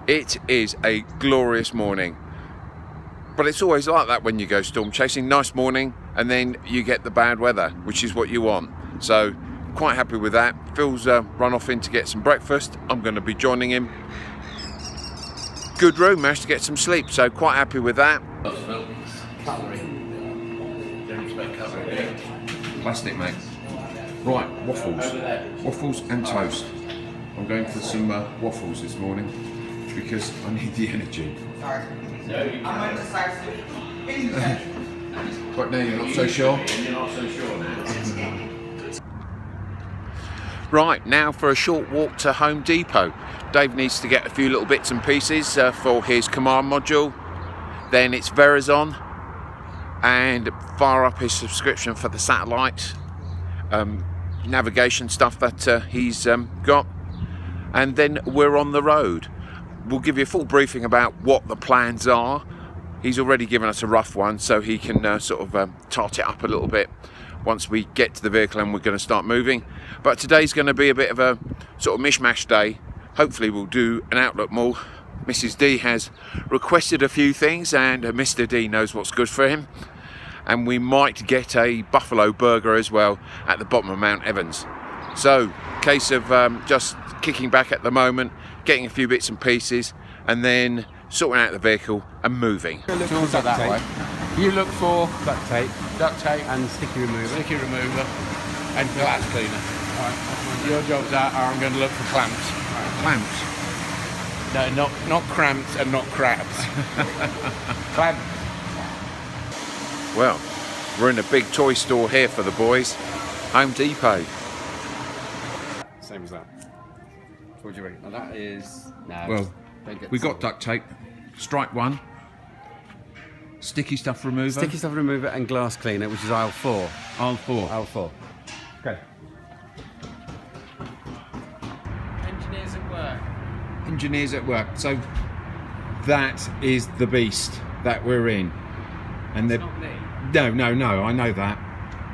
It is a glorious morning, but it's always like that when you go storm chasing. Nice morning, and then you get the bad weather, which is what you want. So quite happy with that. Phil's run off in to get some breakfast. I'm going to be joining him. Good room, managed to get some sleep, so quite happy with that. Plastic, mate. Right, waffles and toast. I'm going for some waffles this morning because I need the energy. But now you're not so sure? You're not so sure now. Right, now for a short walk to Home Depot. Dave needs to get a few little bits and pieces for his command module. Then it's Verizon, and fire up his subscription for the satellite navigation stuff that he's got. And then we're on the road. We'll give you a full briefing about what the plans are. He's already given us a rough one, so he can sort of tart it up a little bit once we get to the vehicle and we're going to start moving. But today's going to be a bit of a sort of mishmash day. Hopefully we'll do an outlook mall. Mrs. D has requested a few things, and Mr. D knows what's good for him. And we might get a buffalo burger as well at the bottom of Mount Evans. So, case of just kicking back at the moment, getting a few bits and pieces, and then sorting out the vehicle and moving. Towards that way. You look for duct tape and sticky remover and glass cleaner. Right. Your job's out, I'm going to look for clamps. Clamps. No, not cramps and not crabs. Clamps. Well, we're in a big toy store here for the boys. Home Depot. Same as that. What do you reckon? That is... No. Well, we got duct tape, strike one, sticky stuff remover. Sticky stuff remover and glass cleaner, which is aisle 4. Aisle 4. Aisle 4. Okay. Engineers at work. Engineers at work. So that is the beast that we're in. And That's not me. No, I know that.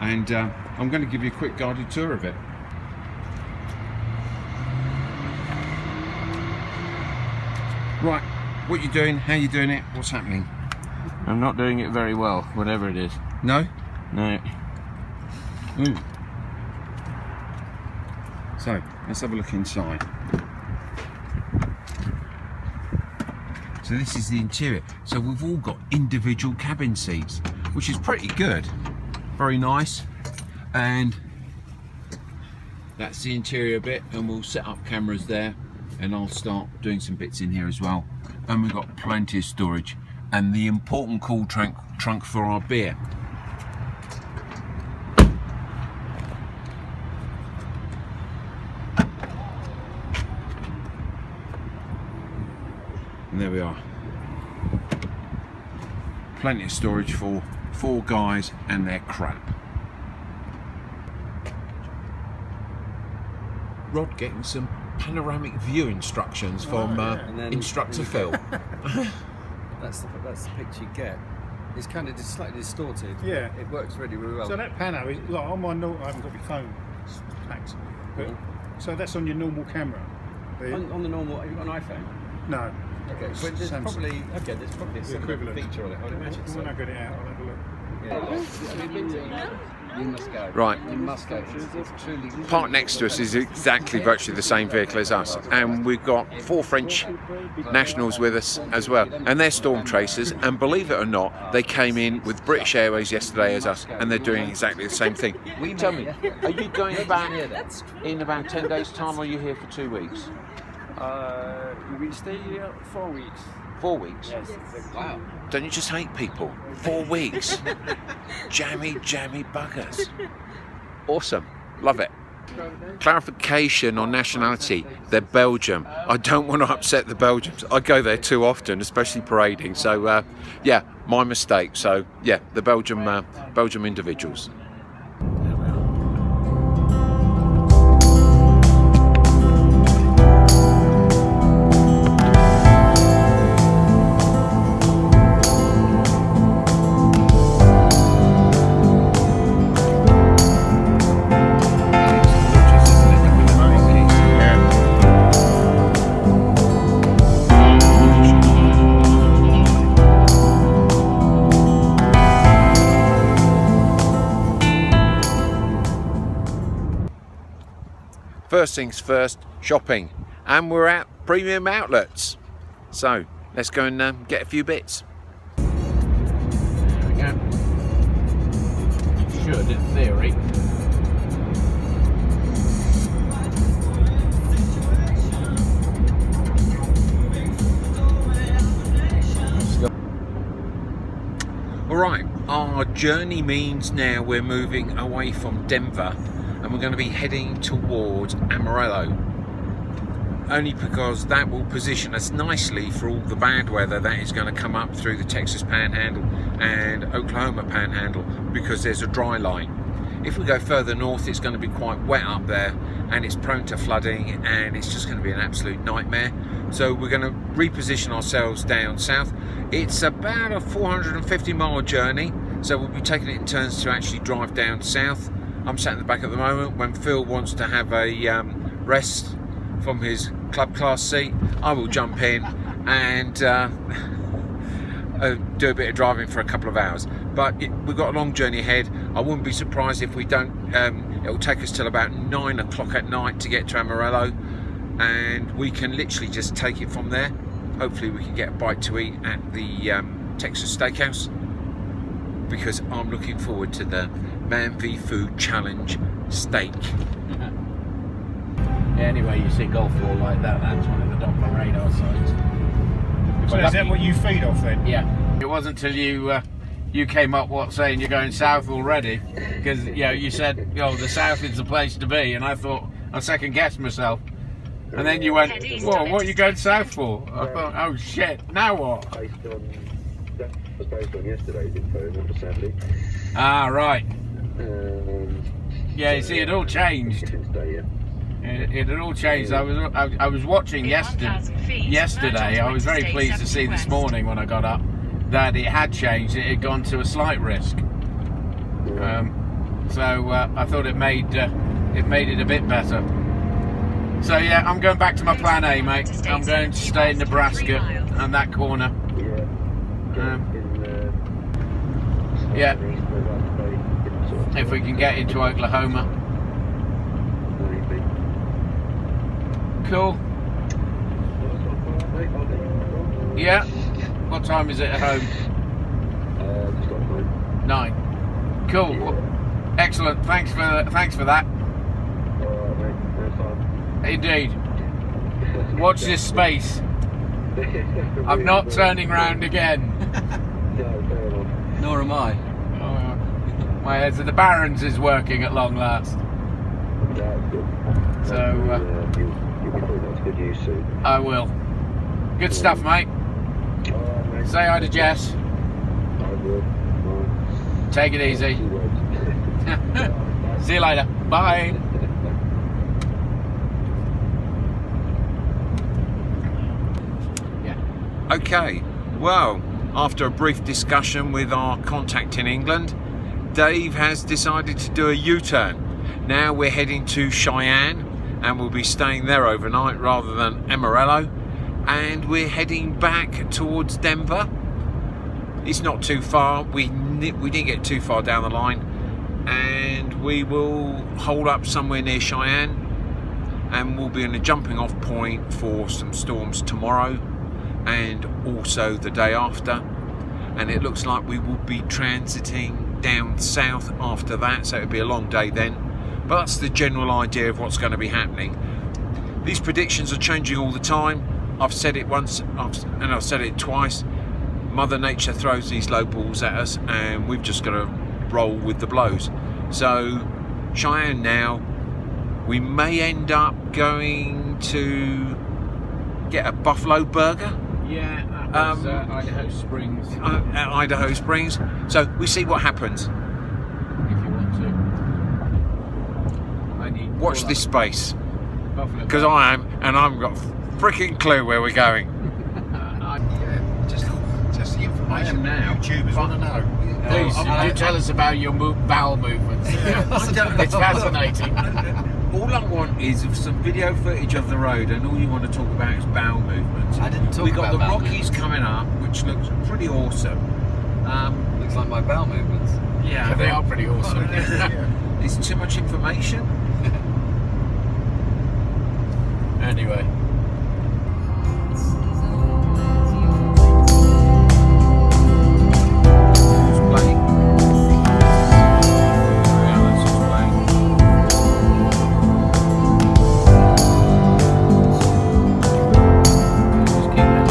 And I'm going to give you a quick guided tour of it. Right, what you doing? How you doing it? What's happening? I'm not doing it very well, whatever it is. No? No. Ooh. So, let's have a look inside. So this is the interior. So we've all got individual cabin seats, which is pretty good. Very nice. And that's the interior bit, and we'll set up cameras there, and I'll start doing some bits in here as well. And we've got plenty of storage, and the important cool trunk for our beer. And there we are. Plenty of storage for 4 guys and their crap. Rod getting some panoramic view instructions from instructor Phil. That's the picture you get. It's kind of slightly distorted. Yeah. It works really well. So that pano is like on my I haven't got my phone. It's packed. But, so that's on your normal camera. On the normal, have you got an iPhone? No. Okay, but there's probably a similar equivalent feature on it. I would imagine so. When I get it out, I'll have a look. Yeah. You must go. Right. You must go. It's truly. Parked next to us is exactly virtually the same vehicle as us, and we've got 4 French nationals with us as well, and they're storm tracers, and believe it or not, they came in with British Airways yesterday as us, and they're doing exactly the same thing. Tell me, are you going back in about 10 days time, or are you here for 2 weeks? We will stay here 4 weeks. 4 weeks? Yes. Wow. Don't you just hate people? 4 weeks. Jammy buggers. Awesome. Love it. Clarification on nationality. They're Belgium. I don't want to upset the Belgians. I go there too often, especially parading. So, yeah, my mistake. So, yeah, the Belgium individuals. first things first, shopping. And we're at Premium Outlets. So let's go and get a few bits. There we go. You should, in theory. Alright, our journey means now we're moving away from Denver and we're going to be heading towards Amarillo. Only because that will position us nicely for all the bad weather that is going to come up through the Texas Panhandle and Oklahoma Panhandle, because there's a dry line. If we go further north, it's going to be quite wet up there and it's prone to flooding and it's just going to be an absolute nightmare. So we're going to reposition ourselves down south. It's about a 450-mile journey, so we'll be taking it in turns to actually drive down south. I'm sat in the back at the moment. When Phil wants to have a rest from his club class seat, I will jump in and do a bit of driving for a couple of hours. But we've got a long journey ahead. I wouldn't be surprised if we don't. It'll take us till about 9 o'clock at night to get to Amarillo, and we can literally just take it from there. Hopefully we can get a bite to eat at the Texas Steakhouse, because I'm looking forward to the Man v Food Challenge steak. Anyway, you see golf ball like that, that's one of the Doppler radar sites. So is that what you feed off then? Yeah. It wasn't until you came up saying you're going south already, because you said the south is the place to be, and I thought, I second guessed myself. And then you went, whoa, what are you going south for? I thought, oh shit, now what? That was based on yesterday's info, sadly. Ah, right. Yeah, you see, it all changed. It had all changed. I was watching yesterday. I was very pleased to see this morning when I got up that it had changed. It had gone to a slight risk. So I thought it made it a bit better. So yeah, I'm going back to my plan A, mate. I'm going to stay in Nebraska and that corner. Yeah. If we can get into Oklahoma. Cool. Yeah. What time is it at home? 9. Cool. Well, excellent. Thanks for that. Indeed. Watch this space. I'm not turning round again. Nor am I. My head. So the Barons is working at long last. So you'll be putting that to good use soon. I will. Good stuff, mate. Say hi to Jess. I will. Take it easy. See you later. Bye. Okay, well, after a brief discussion with our contact in England, Dave has decided to do a U-turn. Now we're heading to Cheyenne and we'll be staying there overnight rather than Amarillo, and we're heading back towards Denver. It's not too far. We didn't get too far down the line, and we will hold up somewhere near Cheyenne, and we'll be in a jumping off point for some storms tomorrow and also the day after, and it looks like we will be transiting down south after that, so it'll be a long day then. But that's the general idea of what's going to be happening. These predictions are changing all the time. I've said it once and I've said it twice. Mother Nature throws these low balls at us and we've just got to roll with the blows. So Cheyenne now, we may end up going to get a buffalo burger. Yeah, that was Idaho Springs. At Idaho Springs. So we see what happens. If you want to. I need. Watch this space, Buffalo. because I am, and I haven't got a freaking clue where we're going. Just the information now. YouTubers want to know. Please, do tell us about your bowel movements. It's fascinating. All I want is some video footage of the road, and all you want to talk about is bowel movements. I didn't talk We got about the bowel Rockies movements. coming up, which looks pretty awesome. Looks like my bowel movements. Yeah, they are pretty awesome. It's too much information. anyway. Who's playing? Yeah, that's who's playing. Just keep it.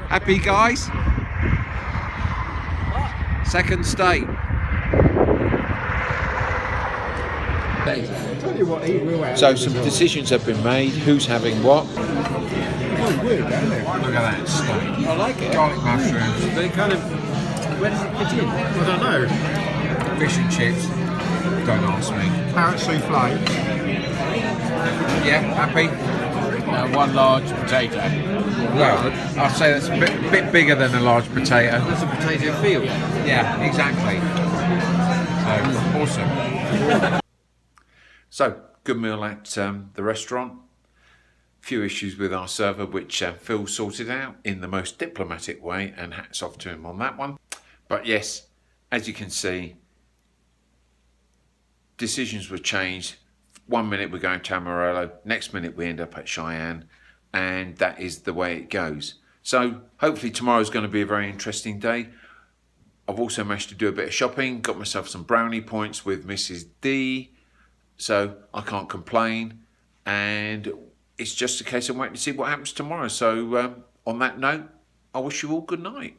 Happy guys? Second state. So some decisions have been made. Who's having what? Look at that steak. I like it. Garlic mushrooms, They kind of. Where does it fit in? I don't know. fish and chips. Don't ask me. Carrot souffle. Yeah, happy? One large potato. Well, I'd say that's a bit bigger than a large potato. That's a potato field. Yeah, exactly. So, awesome. So, good meal at the restaurant. Few issues with our server, which Phil sorted out in the most diplomatic way, and hats off to him on that one. But yes, as you can see, decisions were changed. 1 minute we're going to Amarillo, next minute we end up at Cheyenne, and that is the way it goes. So hopefully tomorrow's going to be a very interesting day. I've also managed to do a bit of shopping, got myself some brownie points with Mrs. D, so I can't complain, and it's just a case of waiting to see what happens tomorrow. So on that note, I wish you all good night.